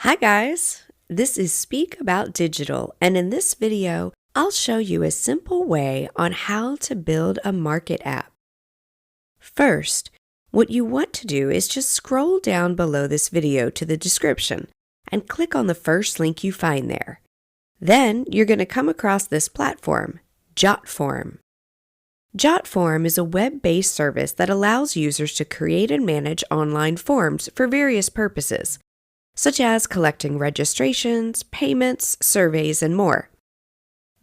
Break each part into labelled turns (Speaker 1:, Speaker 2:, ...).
Speaker 1: Hi guys, this is Speak About Digital, and in this video, I'll show you a simple way on how to build a market app. First, what you want to do is just scroll down below this video to the description and click on the first link you find there. Then you're going to come across this platform, Jotform. Jotform is a web-based service that allows users to create and manage online forms for various purposes, such as collecting registrations, payments, surveys, and more.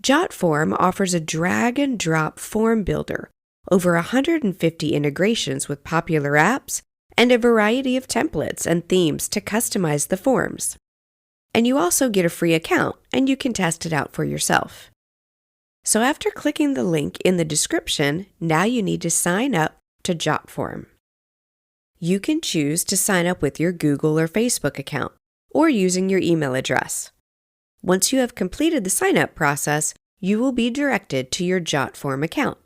Speaker 1: Jotform offers a drag-and-drop form builder, over 150 integrations with popular apps, and a variety of templates and themes to customize the forms. And you also get a free account, and you can test it out for yourself. So after clicking the link in the description, now you need to sign up to Jotform. You can choose to sign up with your Google or Facebook account, or using your email address. Once you have completed the sign-up process, you will be directed to your Jotform account.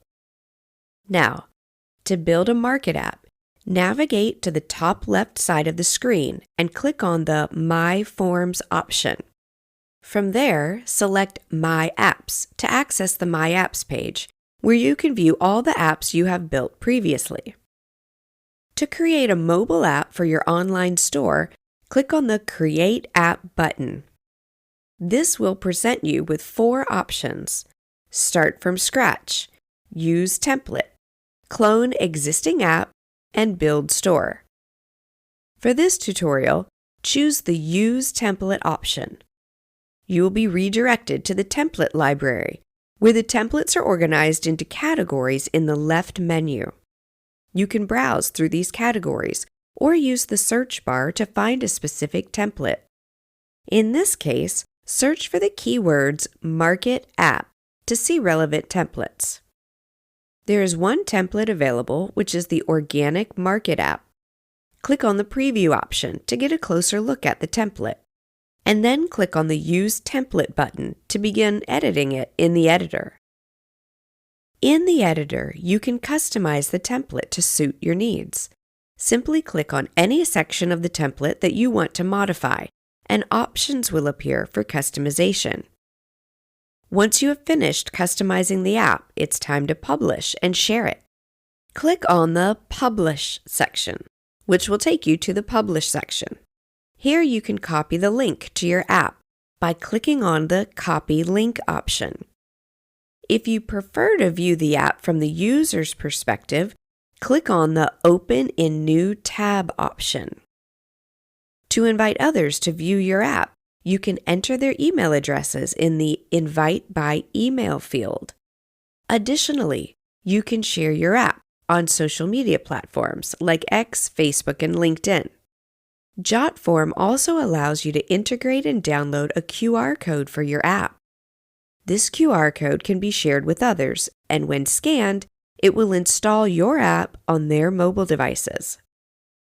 Speaker 1: Now, to build a market app, navigate to the top left side of the screen and click on the My Forms option. From there, select My Apps to access the My Apps page, where you can view all the apps you have built previously. To create a mobile app for your online store, click on the Create App button. This will present you with 4 options: Start from scratch, Use template, Clone existing app, and Build store. For this tutorial, choose the Use template option. You will be redirected to the template library, where the templates are organized into categories in the left menu. You can browse through these categories or use the search bar to find a specific template. In this case, search for the keywords Market App to see relevant templates. There is one template available, which is the Organic Market App. Click on the Preview option to get a closer look at the template, and then click on the Use Template button to begin editing it in the editor. In the editor, you can customize the template to suit your needs. Simply click on any section of the template that you want to modify, and options will appear for customization. Once you have finished customizing the app, it's time to publish and share it. Click on the Publish section, which will take you to the Publish section. Here you can copy the link to your app by clicking on the Copy Link option. If you prefer to view the app from the user's perspective, click on the Open in New tab option. To invite others to view your app, you can enter their email addresses in the Invite by Email field. Additionally, you can share your app on social media platforms like X, Facebook, and LinkedIn. Jotform also allows you to integrate and download a QR code for your app. This QR code can be shared with others, and when scanned, it will install your app on their mobile devices.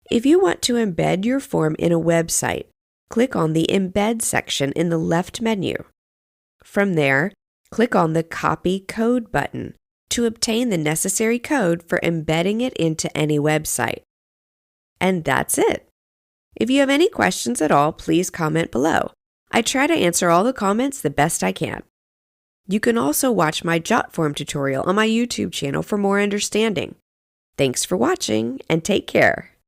Speaker 1: If you want to embed your form in a website, click on the Embed section in the left menu. From there, click on the Copy Code button to obtain the necessary code for embedding it into any website. And that's it. If you have any questions at all, please comment below. I try to answer all the comments the best I can. You can also watch my Jotform tutorial on my YouTube channel for more understanding. Thanks for watching, and take care.